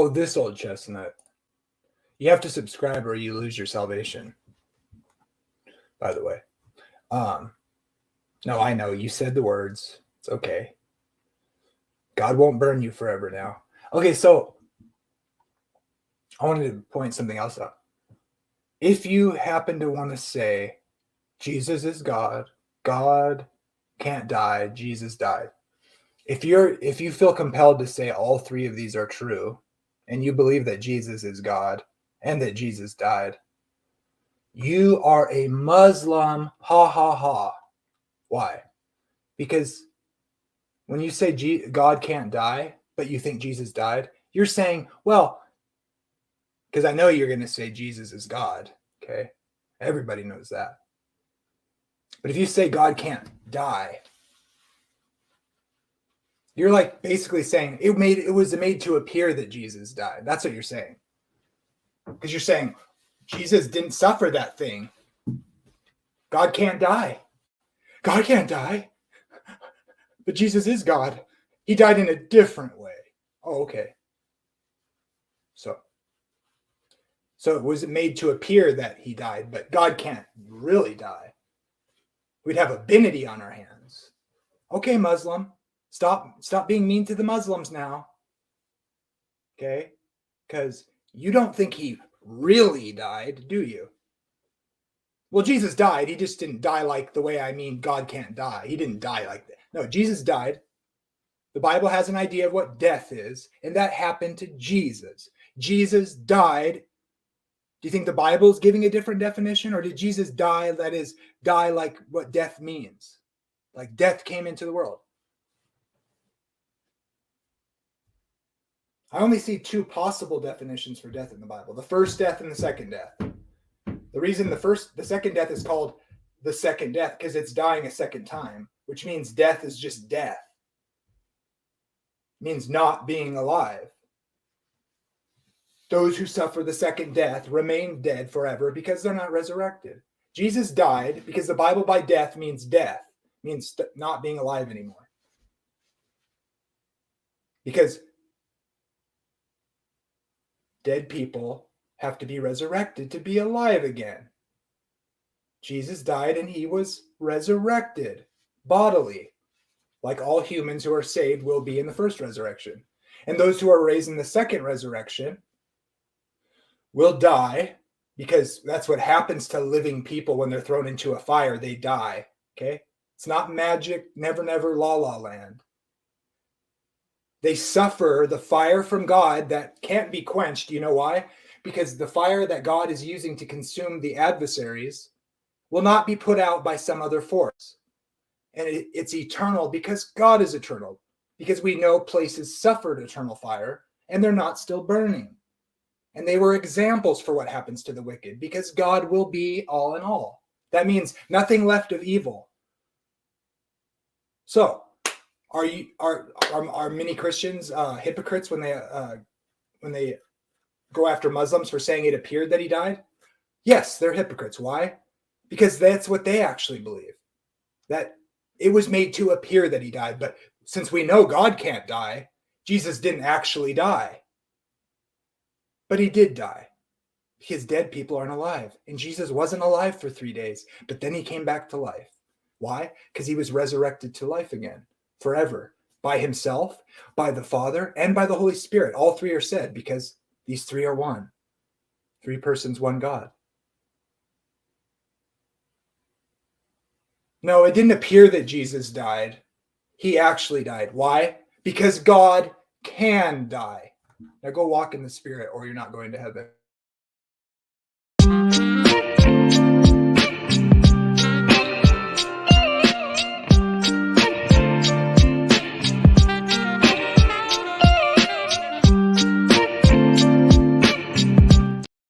Oh, this old chestnut. You have to subscribe or you lose your salvation. By the way. No, I know. You said the words. It's okay. God won't burn you forever now. Okay, so I wanted to point something else out. If you happen to want to say Jesus is God, God can't die, Jesus died. If you feel compelled to say all three of these are true, and you believe that Jesus is God and that Jesus died, you are a Muslim. Ha ha ha. Why? Because when you say God can't die, but you think Jesus died, you're saying, well, because I know you're going to say Jesus is God. Okay. Everybody knows that. But if you say God can't die, you're like basically saying it was made to appear that Jesus died. That's what you're saying. Because you're saying Jesus didn't suffer that thing. God can't die. God can't die. But Jesus is God. He died in a different way. Oh, okay. So it was made to appear that he died, but God can't really die. We'd have a divinity on our hands. Okay, Muslim, stop being mean to the Muslims now. Okay? Because you don't think he really died, do you? Well, Jesus died. He just didn't die like the way I mean God can't die. He didn't die like that. No, Jesus died. The Bible has an idea of what death is, and that happened to Jesus. Jesus died. Do you think the Bible is giving a different definition, or did Jesus die, that is, die like what death means? Like death came into the world. I only see two possible definitions for death in the Bible. The first death and the second death. The reason the second death is called the second death because it's dying a second time, which means death is just death. It means not being alive. Those who suffer the second death remain dead forever because they're not resurrected. Jesus died because the Bible by death means not being alive anymore. Because dead people have to be resurrected to be alive again. Jesus died and he was resurrected bodily, like all humans who are saved will be in the first resurrection. And those who are raised in the second resurrection will die, because that's what happens to living people when they're thrown into a fire. They die. Okay? It's not magic, never, never, la la land. They suffer the fire from God that can't be quenched. You know why? Because the fire that God is using to consume the adversaries will not be put out by some other force. And it's eternal because God is eternal. Because we know places suffered eternal fire and they're not still burning. And they were examples for what happens to the wicked, because God will be all in all. That means nothing left of evil. So, are many Christians hypocrites when they go after Muslims for saying it appeared that he died? Yes, they're hypocrites. Why? Because that's what they actually believe. That it was made to appear that he died. But since we know God can't die, Jesus didn't actually die. But he did die, because dead people aren't alive. And Jesus wasn't alive for 3 days, but then he came back to life. Why? Because he was resurrected to life again, forever, by himself, by the Father, and by the Holy Spirit. All three are said because these three are one. 3 persons, one God. No, it didn't appear that Jesus died. He actually died. Why? Because God can die. Now go walk in the Spirit, or you're not going to heaven.